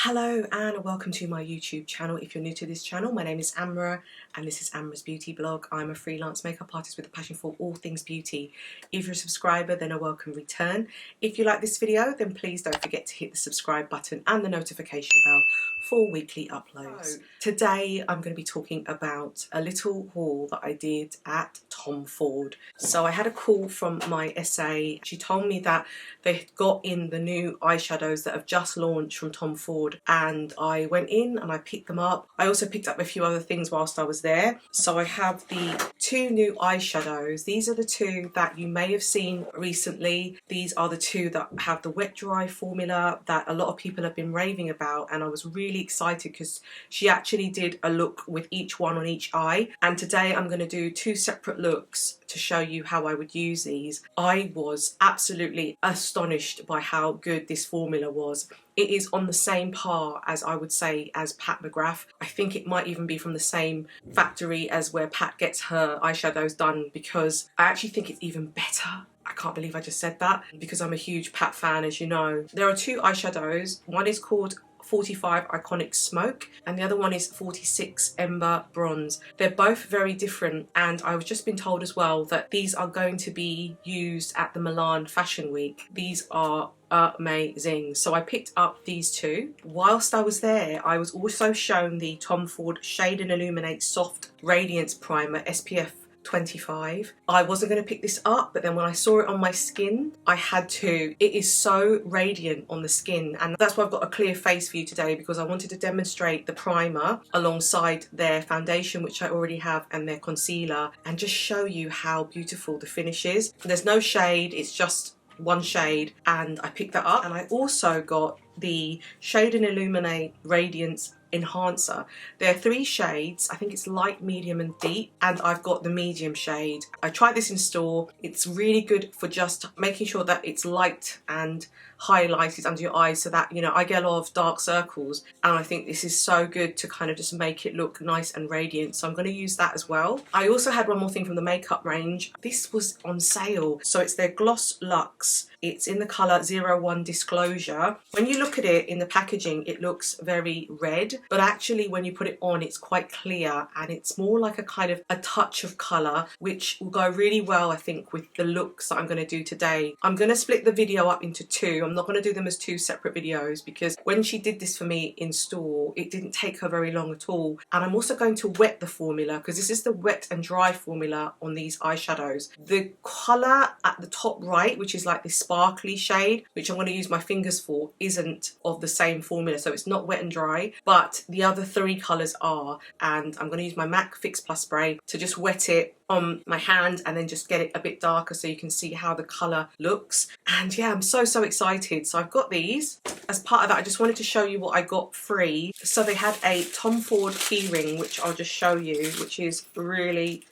Hello and welcome to my YouTube channel. If you're new to this channel, my name is Amra and this is Amra's Beauty Blog. I'm a freelance makeup artist with a passion for all things beauty. If you're a subscriber, then a welcome return. If you like this video, then please don't forget to hit the subscribe button and the notification bell for weekly uploads. Today I'm going to be talking about a little haul that I did at Tom Ford. So I had a call from my SA. She told me that they had got in the new eyeshadows that have just launched from Tom Ford, and I went in and I picked them up. I also picked up a few other things whilst I was there. So I have the two new eyeshadows. These are the two that you may have seen recently. These are the two that have the wet dry formula that a lot of people have been raving about, and I was really excited because she actually did a look with each one on each eye, and today I'm going to do two separate looks to show you how I would use these. I was absolutely astonished by how good this formula was. It is on the same par as, I would say, as Pat McGrath. I think it might even be from the same factory as where Pat gets her eyeshadows done, because I actually think it's even better. I can't believe I just said that because I'm a huge Pat fan, as you know. There are two eyeshadows. One is called 45 Iconic Smoke and the other one is 46 Ember Bronze. They're both very different, and I've just been told as well that these are going to be used at the Milan Fashion Week. These are amazing. So I picked up these two. Whilst I was there, I was also shown the Tom Ford Shade and Illuminate Soft Radiance Primer SPF 25. I wasn't going to pick this up, but then when I saw it on my skin, I had to. It is so radiant on the skin, and that's why I've got a clear face for you today, because I wanted to demonstrate the primer alongside their foundation, which I already have, and their concealer, and just show you how beautiful the finish is. There's no shade, it's just one shade, and I picked that up. And I also got the Shade and Illuminate Radiance Enhancer. There are three shades. I think it's light, medium and deep, and I've got the medium shade. I tried this in store. It's really good for just making sure that it's light and highlighted under your eyes, so that, you know, I get a lot of dark circles, and I think this is so good to kind of just make it look nice and radiant, so I'm going to use that as well. I also had one more thing from the makeup range. This was on sale, so it's their Gloss Luxe. It's in the colour 01 Disclosure. When you look at it in the packaging, it looks very red, but actually when you put it on, it's quite clear, and it's more like a kind of a touch of colour, which will go really well, I think, with the looks that I'm going to do today. I'm going to split the video up into two. I'm not going to do them as two separate videos, because when she did this for me in store, it didn't take her very long at all. And I'm also going to wet the formula, because this is the wet and dry formula on these eyeshadows. The colour at the top right, which is like this sparkly shade, which I'm going to use my fingers for, isn't of the same formula, so it's not wet and dry, but the other three colours are. And I'm going to use my MAC Fix Plus spray to just wet it on my hand and then just get it a bit darker so you can see how the colour looks. And yeah, I'm so excited. So I've got these. As part of that, I just wanted to show you what I got free. So they had a Tom Ford keyring, which I'll just show you, which is really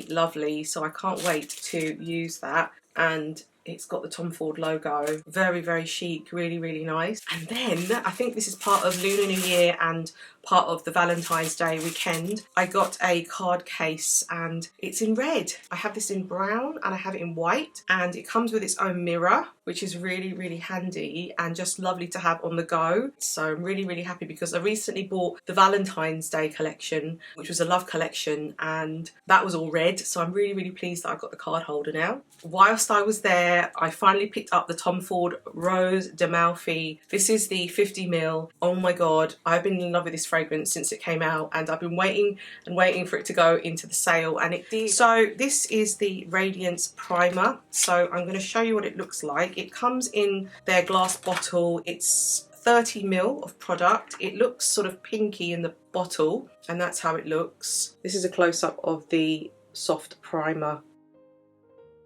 lovely. So I can't wait to use that. And it's got the Tom Ford logo. Very chic, really nice. And then I think this is part of Lunar New Year and part of the Valentine's Day weekend. I got a card case, and it's in red. I have this in brown and I have it in white, and it comes with its own mirror, which is really handy and just lovely to have on the go. So I'm really happy, because I recently bought the Valentine's Day collection, which was a love collection, and that was all red. So I'm really pleased that I've got the card holder now. Whilst I was there, I finally picked up the Tom Ford Rose d'Amalfi. This is the 50ml. Oh my god, I've been in love with this fragrance since it came out, and I've been waiting for it to go into the sale, and it did. So this is the Radiance Primer. So I'm going to show you what it looks like. It comes in their glass bottle. It's 30ml of product. It looks sort of pinky in the bottle, and that's how it looks. This is a close-up of the soft primer.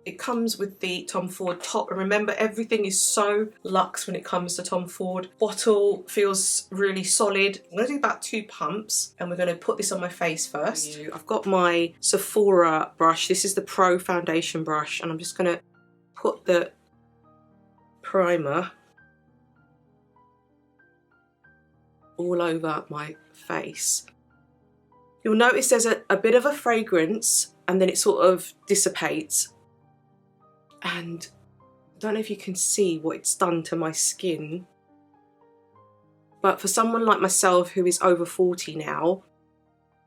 It comes with the Tom Ford top, and remember, everything is so luxe when it comes to Tom Ford. Bottle feels really solid. I'm going to do about 2 pumps, and we're going to put this on my face first. I've got my Sephora brush. This is the Pro Foundation brush, and I'm just going to put the primer all over my face. You'll notice there's a bit of a fragrance, and then it sort of dissipates. And I don't know if you can see what it's done to my skin. But for someone like myself who is over 40 now,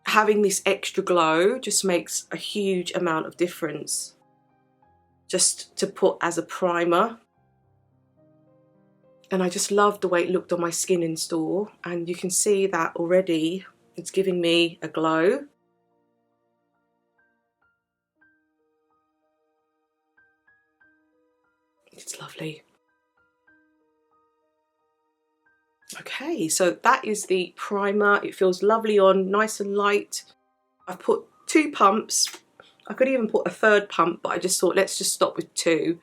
having this extra glow just makes a huge amount of difference. Just to put as a primer. And I just loved the way it looked on my skin in store. And you can see that already it's giving me a glow. It's lovely. Okay, so that is the primer. It feels lovely on, nice and light. I've put 2 pumps. I could even put a 3rd pump, but I just thought let's just stop with 2.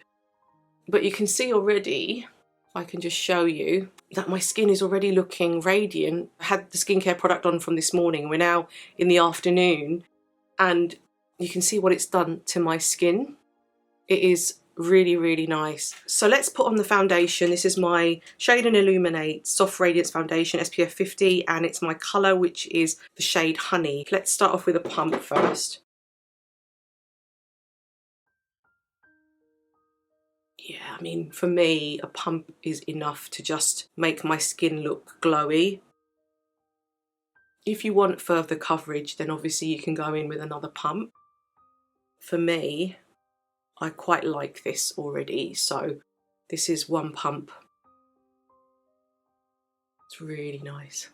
But you can see already, I can just show you, that my skin is already looking radiant. I had the skincare product on from this morning. We're now in the afternoon, and you can see what it's done to my skin. It is really, really nice. So let's put on the foundation. This is my Shea and Illuminate Soft Radiance Foundation, SPF 50, and it's my colour, which is the shade Honey. Let's start off with a pump first. Yeah, I mean, for me, a pump is enough to just make my skin look glowy. If you want further coverage, then obviously you can go in with another pump. For me, I quite like this already, so this is 1 pump. It's really nice.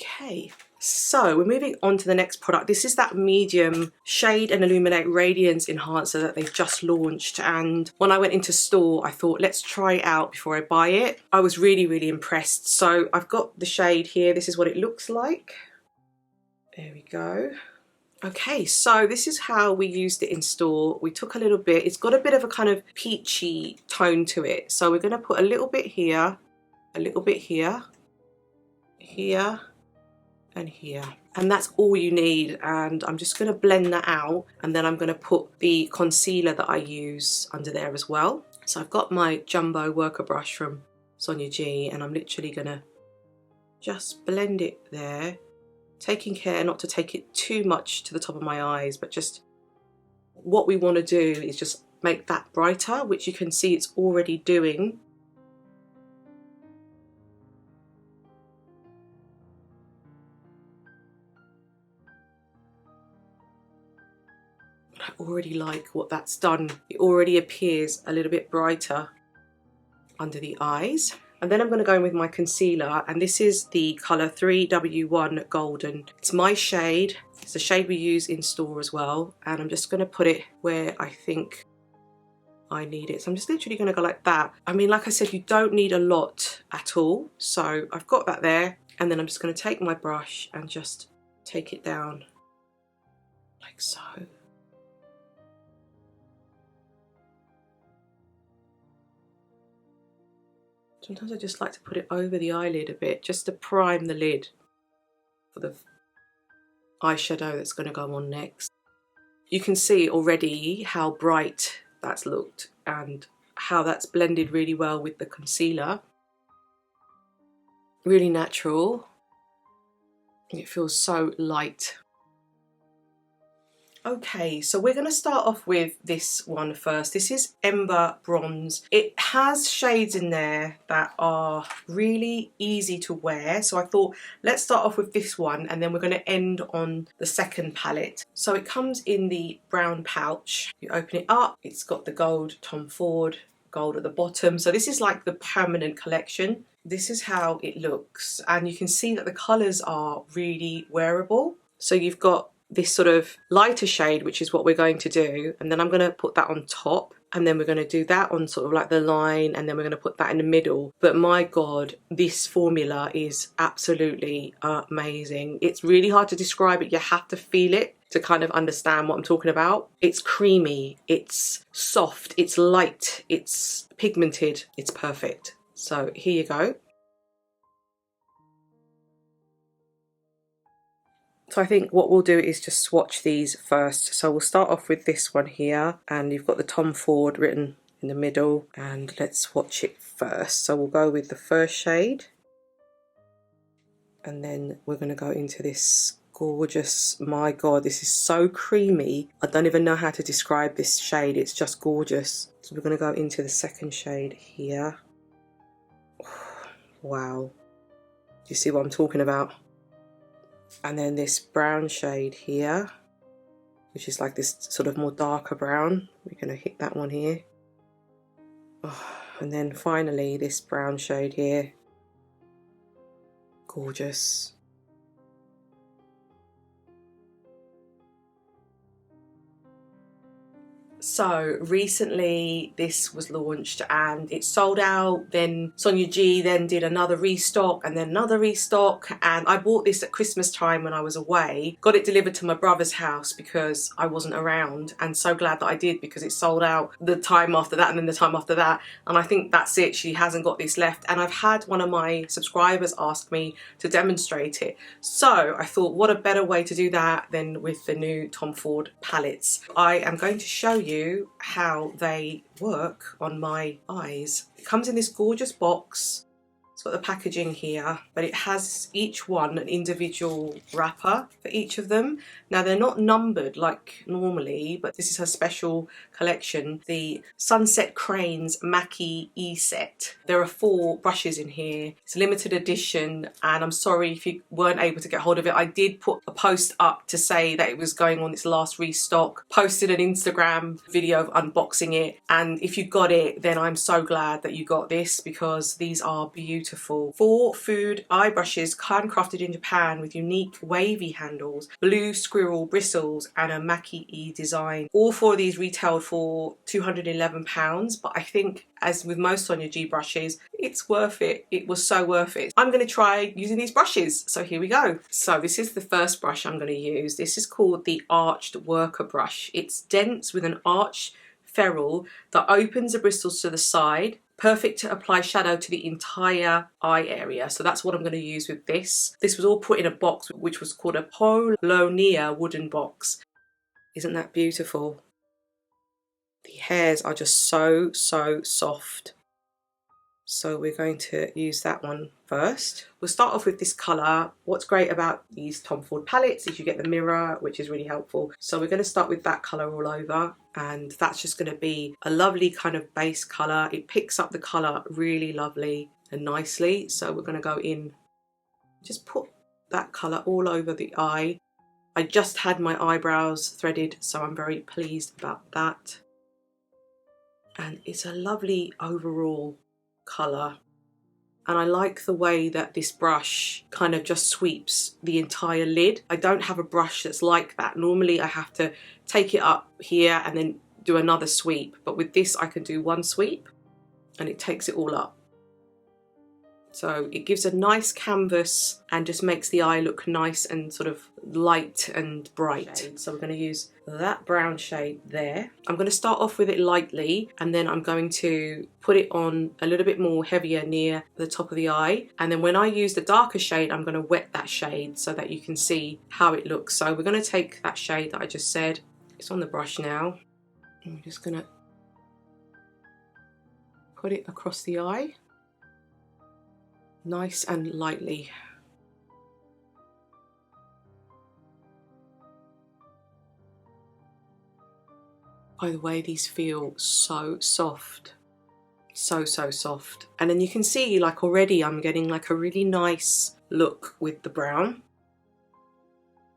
Okay, so we're moving on to the next product. This is that medium Shade and Illuminate Radiance Enhancer that they've just launched, and when I went into store I thought let's try it out before I buy it. I was really, really impressed. So I've got the shade here. This is what it looks like. There we go. Okay, so this is how we used it in store. We took a little bit. It's got a bit of a kind of peachy tone to it. So we're going to put a little bit here, a little bit here, here, and here. And that's all you need. And I'm just going to blend that out. And then I'm going to put the concealer that I use under there as well. So I've got my jumbo worker brush from Sonia G, and I'm literally going to just blend it there. Taking care not to take it too much to the top of my eyes, but just what we want to do is just make that brighter, which you can see it's already doing. I already like what that's done. It already appears a little bit brighter under the eyes. And then I'm going to go in with my concealer, and this is the colour 3W1 Golden. It's my shade. It's the shade we use in store as well, and I'm just going to put it where I think I need it. So I'm just literally going to go like that. I mean, like I said, you don't need a lot at all. So I've got that there, and then I'm just going to take my brush and just take it down like so. Sometimes I just like to put it over the eyelid a bit, just to prime the lid for the eyeshadow that's going to go on next. You can see already how bright that's looked and how that's blended really well with the concealer. Really natural. It feels so light. Okay, so we're going to start off with this one first. This is Ember Bronze. It has shades in there that are really easy to wear. So I thought, let's start off with this one, and then we're going to end on the second palette. So it comes in the brown pouch. You open it up, it's got the gold Tom Ford gold at the bottom. So this is like the permanent collection. This is how it looks. And you can see that the colours are really wearable. So you've got this sort of lighter shade, which is what we're going to do, and then I'm going to put that on top, and then we're going to do that on sort of like the line, and then we're going to put that in the middle. But my god, this formula is absolutely amazing. It's really hard to describe it. You have to feel it to kind of understand what I'm talking about. It's creamy, it's soft, it's light, it's pigmented, it's perfect. So here you go. So I think what we'll do is just swatch these first. So we'll start off with this one here, and you've got the Tom Ford written in the middle, and let's swatch it first. So we'll go with the first shade, and then we're going to go into this gorgeous, my god, this is so creamy. I don't even know how to describe this shade. It's just gorgeous. So we're going to go into the second shade here. Wow. you see what I'm talking about? And then this brown shade here, which is like this sort of more darker brown. We're going to hit that one here. Oh, and then finally this brown shade here. Gorgeous. So recently this was launched and it sold out. Then Sonia G then did another restock and then another restock, and I bought this at Christmas time when I was away. Got it delivered to my brother's house because I wasn't around, and so glad that I did, because it sold out the time after that and then the time after that, and I think that's it. She hasn't got this left, and I've had one of my subscribers ask me to demonstrate it, so I thought what a better way to do that than with the new Tom Ford palettes. I am going to show you how they work on my eyes. It comes in this gorgeous box. It's got the packaging here, but it has each one an individual wrapper for each of them. Now they're not numbered like normally, but this is her special collection, the Sunset Cranes Maki-e set. There are 4 brushes in here. It's a limited edition, and I'm sorry if you weren't able to get hold of it. I did put a post up to say that it was going on its last restock, posted an Instagram video of unboxing it, and if you got it, then I'm so glad that you got this, because these are beautiful. 4 food eye brushes handcrafted in Japan with unique wavy handles, blue squirrel bristles, and a Maki-e design. All 4 of these retailed for £211, but I think, as with most Sonia G brushes, it's worth it. It was so worth it. I'm going to try using these brushes, so here we go. So this is the first brush I'm going to use. This is called the Arched Worker brush. It's dense with an arched ferrule that opens the bristles to the side. Perfect to apply shadow to the entire eye area. So that's what I'm going to use with this. This was all put in a box which was called a Polonia wooden box. Isn't that beautiful? The hairs are just so soft. So we're going to use that one first. We'll start off with this colour. What's great about these Tom Ford palettes is you get the mirror, which is really helpful. So we're going to start with that colour all over, and that's just going to be a lovely kind of base colour. It picks up the colour really lovely and nicely. So we're going to go in, just put that colour all over the eye. I just had my eyebrows threaded, so I'm very pleased about that. And it's a lovely overall colour, and I like the way that this brush kind of just sweeps the entire lid. I don't have a brush that's like that. Normally I have to take it up here and then do another sweep, but with this I can do one sweep and it takes it all up. So it gives a nice canvas and just makes the eye look nice and sort of light and bright. So we're going to use that brown shade there. I'm going to start off with it lightly, and then I'm going to put it on a little bit more heavier near the top of the eye. And then when I use the darker shade, I'm going to wet that shade so that you can see how it looks. So we're going to take that shade that I just said. It's on the brush now. And we're just going to put it across the eye. Nice and lightly. By the way, these feel so soft. So soft. And then you can see, like, already I'm getting like a really nice look with the brown.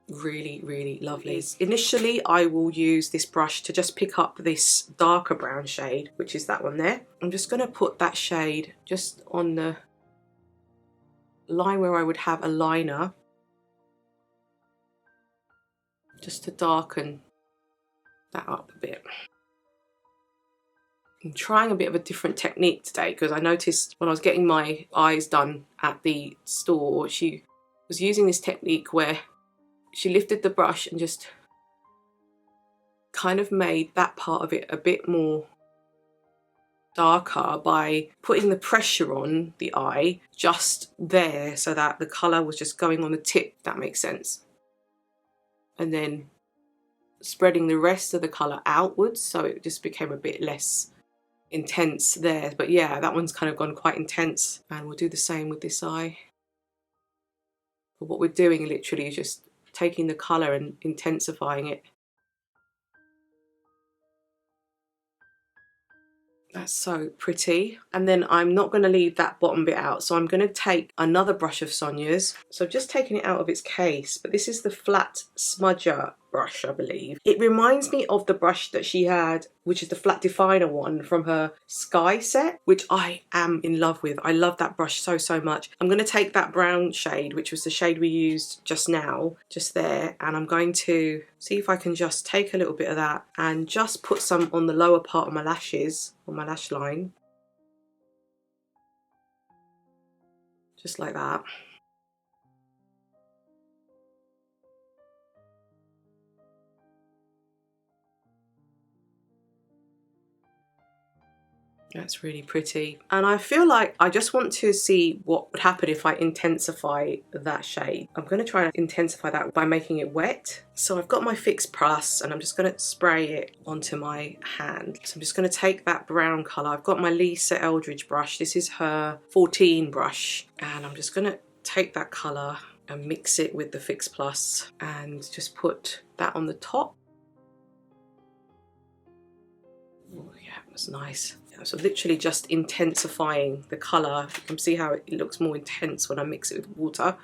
Really lovely. Initially I will use this brush to just pick up this darker brown shade, which is that one there. I'm just going to put that shade just on the line where I would have a liner, just to darken that up a bit. I'm trying a bit of a different technique today, because I noticed when I was getting my eyes done at the store, she was using this technique where she lifted the brush and just kind of made that part of it a bit more darker by putting the pressure on the eye just there, so that the colour was just going on the tip, if that makes sense, and then spreading the rest of the colour outwards, so it just became a bit less intense there. But yeah, that one's kind of gone quite intense, and we'll do the same with this eye. But what we're doing literally is just taking the colour and intensifying it. That's so pretty. And then I'm not going to leave that bottom bit out, so I'm going to take another brush of Sonia's. So I've just taken it out of its case, but this is the flat smudger brush, I believe. It reminds me of the brush that she had, which is the flat definer one from her Sky set, which I am in love with. I love that brush so, so much. I'm going to take that brown shade, which was the shade we used just now, just there, and I'm going to see if I can just take a little bit of that and just put some on the lower part of my lashes, on my lash line. Just like that. That's really pretty. And I feel like I just want to see what would happen if I intensify that shade. I'm going to try and intensify that by making it wet. So I've got my Fix Plus and I'm just going to spray it onto my hand. So I'm just going to take that brown colour. I've got my Lisa Eldridge brush. This is her 14 brush. And I'm just going to take that colour and mix it with the Fix Plus and just put that on the top. Oh yeah, it was nice. So literally just intensifying the colour. You can see how it looks more intense when I mix it with water.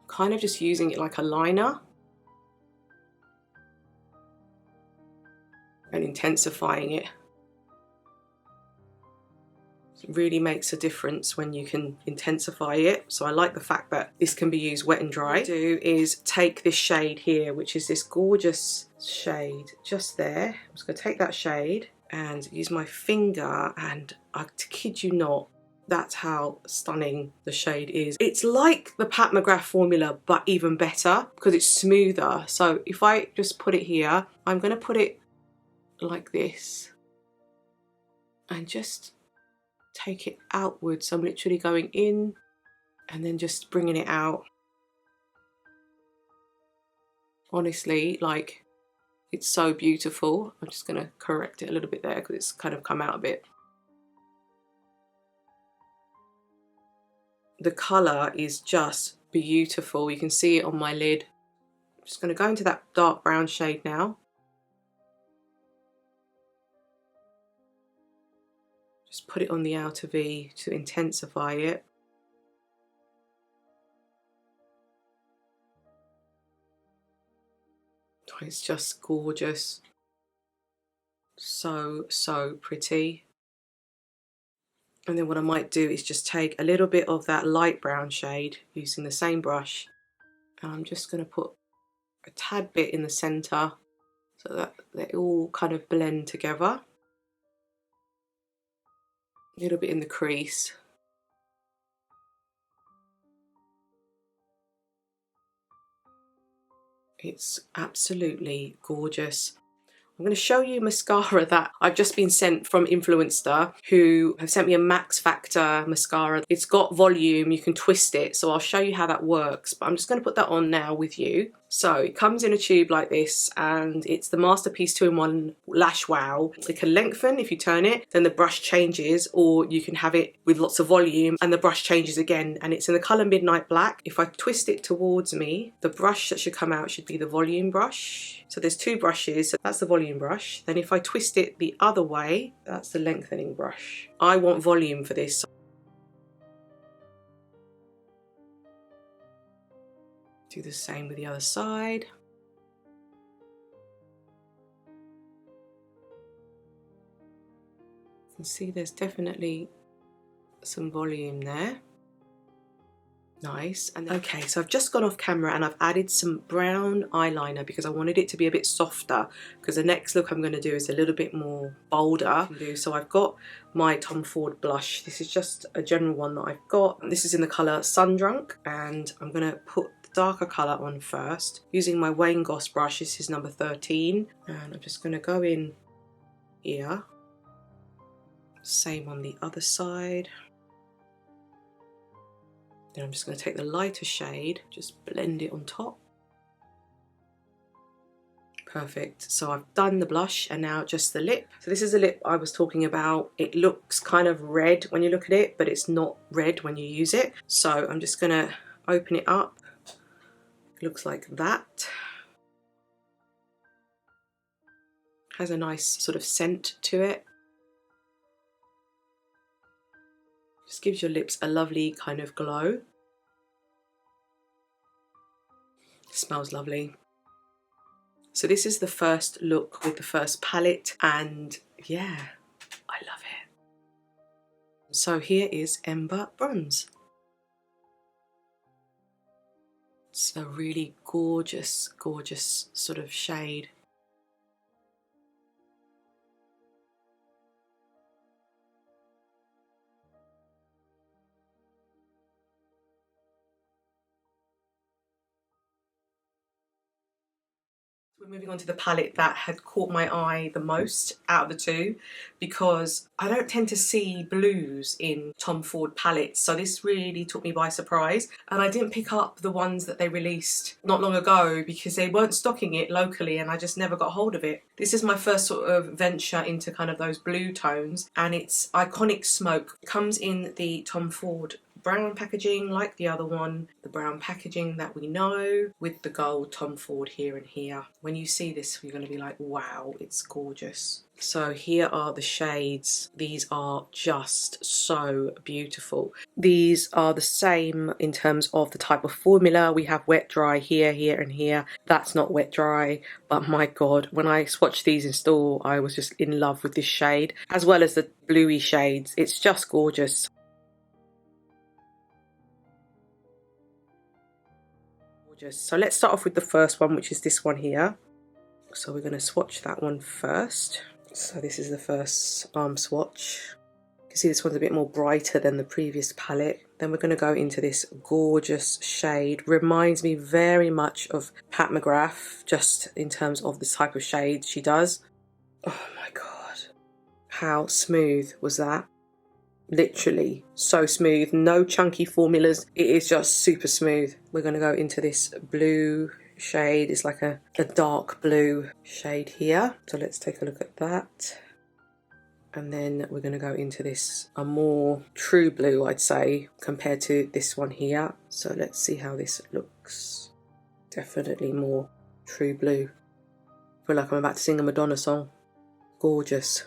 Kind of just using it like a liner. And intensifying it. It really makes a difference when you can intensify it. So I like the fact that this can be used wet and dry. What I do is take this shade here, which is this gorgeous shade just there. I'm just going to take that shade and use my finger, and to kid you not, that's how stunning the shade is. It's like the Pat McGrath formula, but even better because it's smoother. So if I just put it here, I'm going to put it like this and just take it outwards. So I'm literally going in and then just bringing it out. Honestly, like, it's so beautiful. I'm just going to correct it a little bit there because it's kind of come out a bit. The colour is just beautiful. You can see it on my lid. I'm just going to go into that dark brown shade now. Just put it on the outer V to intensify it. It's just gorgeous. So, so pretty. And then what I might do is just take a little bit of that light brown shade using the same brush. And I'm just going to put a tad bit in the centre so that they all kind of blend together. A little bit in the crease. It's absolutely gorgeous. I'm going to show you mascara that I've just been sent from Influencer, who have sent me a Max Factor mascara. It's got volume, you can twist it, so I'll show you how that works, but I'm just going to put that on now with you. So it comes in a tube like this, and it's the Masterpiece 2-in-1 Lash Wow. It can lengthen if you turn it, then the brush changes, or you can have it with lots of volume and the brush changes again, and it's in the colour Midnight Black. If I twist it towards me, the brush that should come out should be the volume brush. So there's two brushes, so that's the volume brush. Then if I twist it the other way, that's the lengthening brush. I want volume for this. Do the same with the other side. You can see there's definitely some volume there. Nice. And okay, so I've just gone off camera and I've added some brown eyeliner because I wanted it to be a bit softer, because the next look I'm going to do is a little bit more bolder. So I've got my Tom Ford blush. This is just a general one that I've got. This is in the colour Sundrunk, and I'm going to put the darker colour on first using my Wayne Goss brush. This is number 13, and I'm just going to go in here. Same on the other side. Then I'm just going to take the lighter shade, just blend it on top. Perfect. So I've done the blush and now just the lip. So this is the lip I was talking about. It looks kind of red when you look at it, but it's not red when you use it. So I'm just going to open it up. It looks like that. Has a nice sort of scent to it. Just gives your lips a lovely kind of glow. Smells lovely. So this is the first look with the first palette, and yeah, I love it. So here is Ember Bronze. It's a really gorgeous, gorgeous sort of shade. We're moving on to the palette that had caught my eye the most out of the two, because I don't tend to see blues in Tom Ford palettes, so this really took me by surprise. And I didn't pick up the ones that they released not long ago because they weren't stocking it locally and I just never got hold of it. This is my first sort of venture into kind of those blue tones, and it's Iconic Smoke. It comes in the Tom Ford brown packaging like the other one, the brown packaging that we know, with the gold Tom Ford here and here. When you see this, you're going to be like, wow, it's gorgeous. So here are the shades. These are just so beautiful. These are the same in terms of the type of formula. We have wet dry here, here and here. That's not wet dry, but my god, when I swatched these in store, I was just in love with this shade, as well as the bluey shades. It's just gorgeous. So let's start off with the first one, which is this one here. So we're going to swatch that one first. So this is the first swatch. You can see this one's a bit more brighter than the previous palette. Then we're going to go into this gorgeous shade. Reminds me very much of Pat McGrath, just in terms of the type of shade she does. Oh my god. How smooth was that? Literally so smooth, no chunky formulas, it is just super smooth. We're going to go into this blue shade. It's like a dark blue shade here, so let's take a look at that. And then we're going to go into this, a more true blue I'd say compared to this one here. So let's see how this looks. Definitely more true blue. I feel like I'm about to sing a Madonna song. Gorgeous.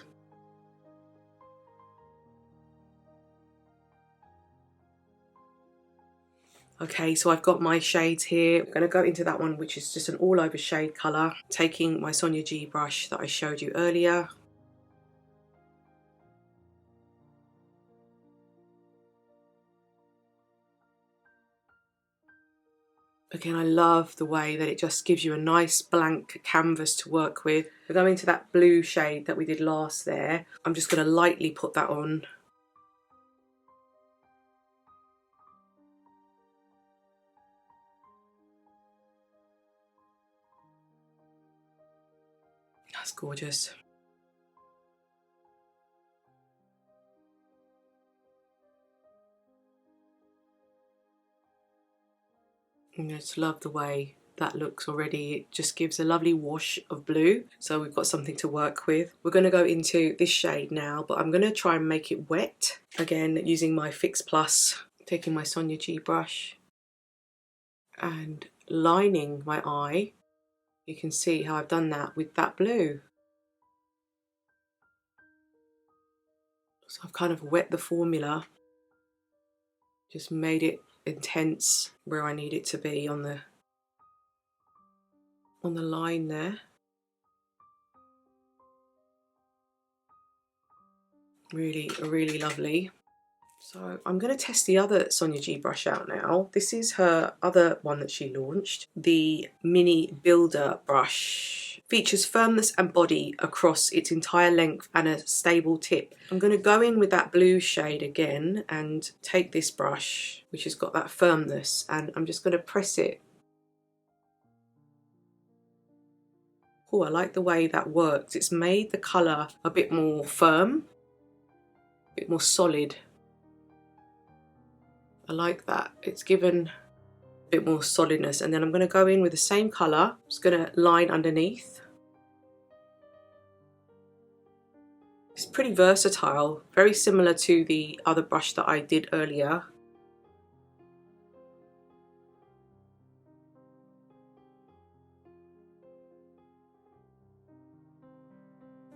Okay, so I've got my shades here. I'm going to go into that one, which is just an all over shade colour. Taking my Sonia G brush that I showed you earlier. Again, I love the way that it just gives you a nice blank canvas to work with. We're going into that blue shade that we did last there. I'm just going to lightly put that on. That's gorgeous. I just love the way that looks already. It just gives a lovely wash of blue. So we've got something to work with. We're going to go into this shade now, but I'm going to try and make it wet. Again, using my Fix Plus, taking my Sonia G brush and lining my eye. You can see how I've done that with that blue. So I've kind of wet the formula, just made it intense where I need it to be on the line there. Really, really lovely. So I'm going to test the other Sonia G brush out now. This is her other one that she launched, the Mini Builder brush. Features firmness and body across its entire length and a stable tip. I'm going to go in with that blue shade again and take this brush, which has got that firmness, and I'm just going to press it. Oh, I like the way that works. It's made the colour a bit more firm, a bit more solid. I like that. It's given a bit more solidness. And then I'm going to go in with the same colour. I'm just going to line underneath. It's pretty versatile, very similar to the other brush that I did earlier.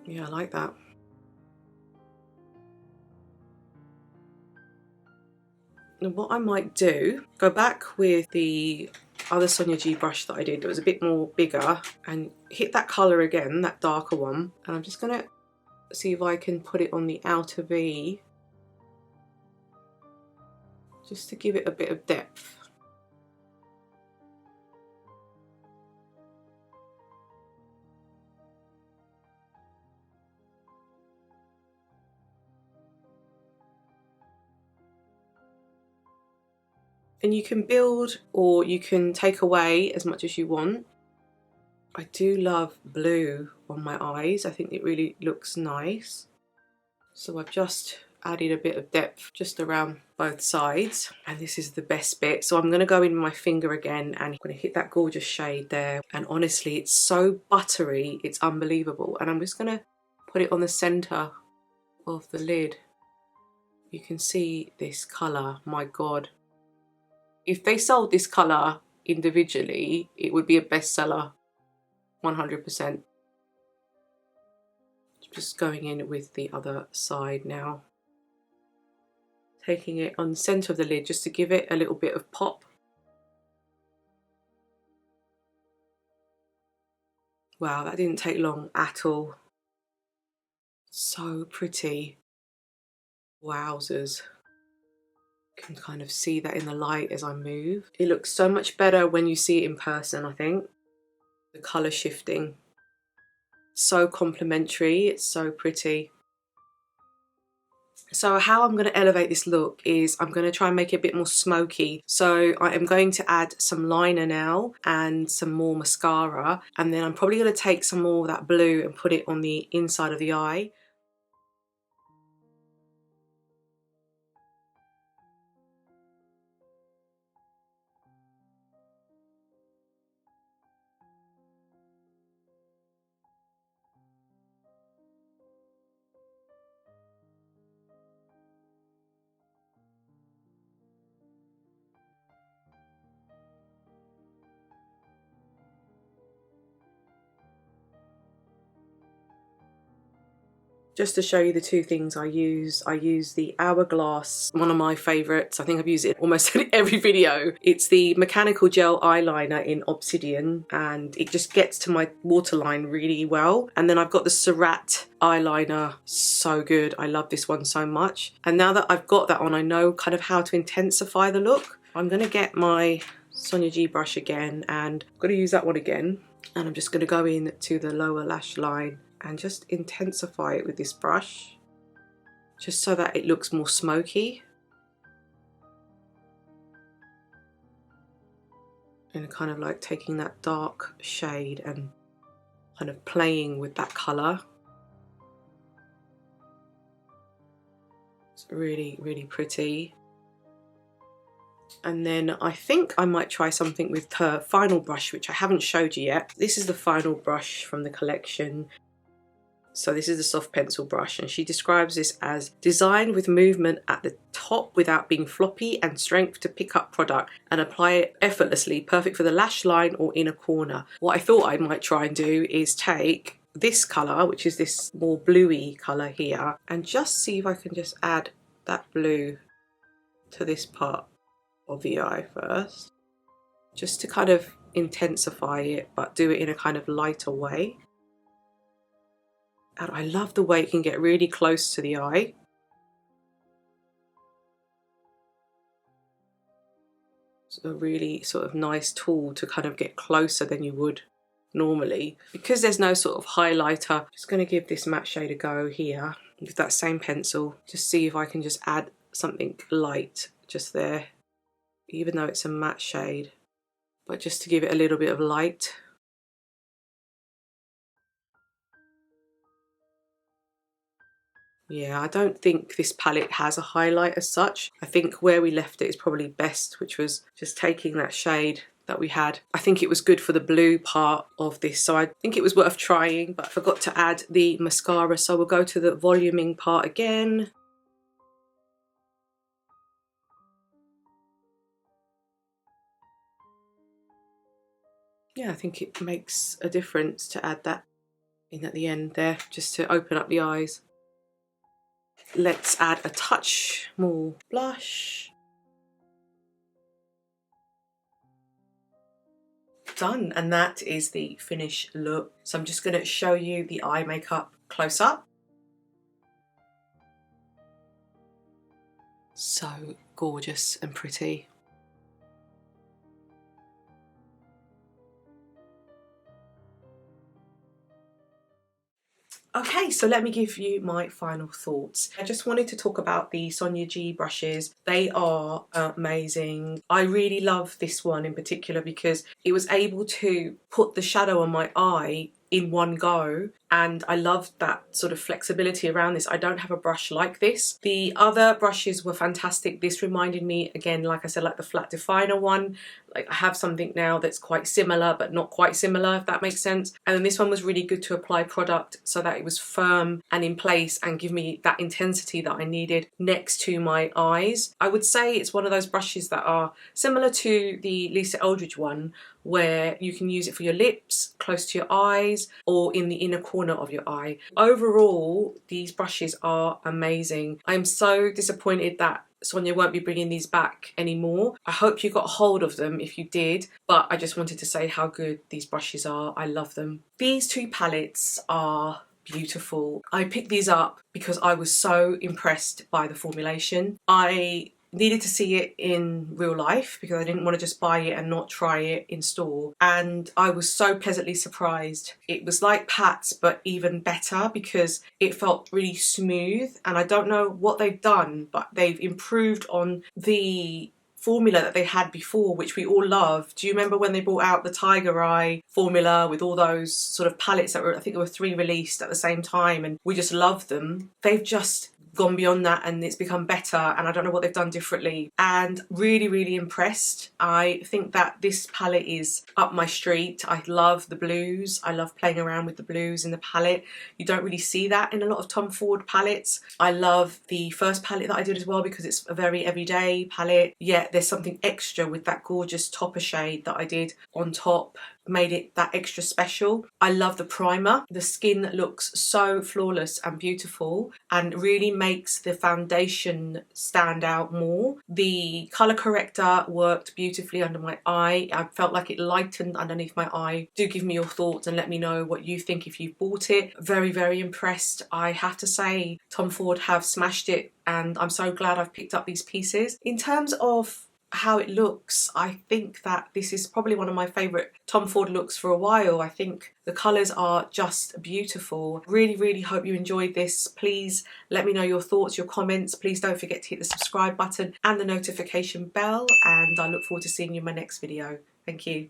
Yeah, I like that. And what I might do, go back with the other Sonia G brush that I did that was a bit more bigger and hit that colour again, that darker one. And I'm just going to see if I can put it on the outer V just to give it a bit of depth. And you can build or you can take away as much as you want. I do love blue on my eyes. I think it really looks nice. So I've just added a bit of depth just around both sides. And this is the best bit. So I'm going to go in with my finger again and I'm going to hit that gorgeous shade there. And honestly, it's so buttery. It's unbelievable. And I'm just going to put it on the center of the lid. You can see this colour. My God. If they sold this colour individually, it would be a bestseller, 100%. Just going in with the other side now. Taking it on the centre of the lid just to give it a little bit of pop. Wow, that didn't take long at all. So pretty. Wowzers. Can kind of see that in the light as I move. It looks so much better when you see it in person, I think. The colour shifting. So complementary, it's so pretty. So how I'm going to elevate this look is I'm going to try and make it a bit more smoky. So I am going to add some liner now and some more mascara. And then I'm probably going to take some more of that blue and put it on the inside of the eye. Just to show you the two things I use the Hourglass, one of my favourites. I think I've used it almost in every video. It's the mechanical gel eyeliner in Obsidian and it just gets to my waterline really well. And then I've got the Surratt eyeliner, so good. I love this one so much. And now that I've got that on, I know kind of how to intensify the look. I'm going to get my Sonia G brush again and I'm going to use that one again. And I'm just going to go in to the lower lash line and just intensify it with this brush, just so that it looks more smoky. And kind of like taking that dark shade and kind of playing with that colour. It's really, really pretty. And then I think I might try something with her final brush, which I haven't showed you yet. This is the final brush from the collection. So this is the soft pencil brush and she describes this as designed with movement at the top without being floppy and strength to pick up product and apply it effortlessly, perfect for the lash line or inner corner. What I thought I might try and do is take this colour, which is this more bluey colour here, and just see if I can just add that blue to this part of the eye first, just to kind of intensify it but do it in a kind of lighter way. And I love the way it can get really close to the eye. It's a really sort of nice tool to kind of get closer than you would normally. Because there's no sort of highlighter, I'm just going to give this matte shade a go here with that same pencil. Just see if I can just add something light just there, even though it's a matte shade, but just to give it a little bit of light. Yeah, I don't think this palette has a highlight as such. I think where we left it is probably best, which was just taking that shade that we had. I think it was good for the blue part of this, so I think it was worth trying, but I forgot to add the mascara, so we'll go to the voluming part again. Yeah, I think it makes a difference to add that in at the end there, just to open up the eyes. Let's add a touch more blush. Done, and that is the finished look. So I'm just going to show you the eye makeup close up. So gorgeous and pretty. Okay, so let me give you my final thoughts. I just wanted to talk about the Sonia G brushes. They are amazing. I really love this one in particular because it was able to put the shadow on my eye in one go, and I love that sort of flexibility around this. I don't have a brush like this. The other brushes were fantastic. This reminded me, again, like I said, like the flat definer one. Like I have something now that's quite similar but not quite similar, if that makes sense. And then this one was really good to apply product so that it was firm and in place and give me that intensity that I needed next to my eyes. I would say it's one of those brushes that are similar to the Lisa Eldridge one, where you can use it for your lips, close to your eyes, or in the inner corner of your eye. Overall, these brushes are amazing. I'm so disappointed that Sonia won't be bringing these back anymore. I hope you got hold of them if you did, but I just wanted to say how good these brushes are. I love them. These two palettes are beautiful. I picked these up because I was so impressed by the formulation. I needed to see it in real life because I didn't want to just buy it and not try it in store, and I was so pleasantly surprised. It was like Pat's but even better because it felt really smooth, and I don't know what they've done, but they've improved on the formula that they had before, which we all loved. Do you remember when they brought out the Tiger Eye formula with all those sort of palettes that were, I think there were 3 released at the same time, and we just loved them? They've just gone beyond that and it's become better, and I don't know what they've done differently, and really impressed. I think that this palette is up my street. I love the blues. I love playing around with the blues in the palette. You don't really see that in a lot of Tom Ford palettes. I love the first palette that I did as well because it's a very everyday palette, yet there's something extra with that gorgeous topper shade that I did on top, made it that extra special. I love the primer. The skin looks so flawless and beautiful and really makes the foundation stand out more. The colour corrector worked beautifully under my eye. I felt like it lightened underneath my eye. Do give me your thoughts and let me know what you think if you've bought it. Very impressed. I have to say Tom Ford have smashed it, and I'm so glad I've picked up these pieces. In terms of how it looks, I think that this is probably one of my favourite Tom Ford looks for a while. I think the colours are just beautiful. Really hope you enjoyed this. Please let me know your thoughts, your comments. Please don't forget to hit the subscribe button and the notification bell, and I look forward to seeing you in my next video. Thank you.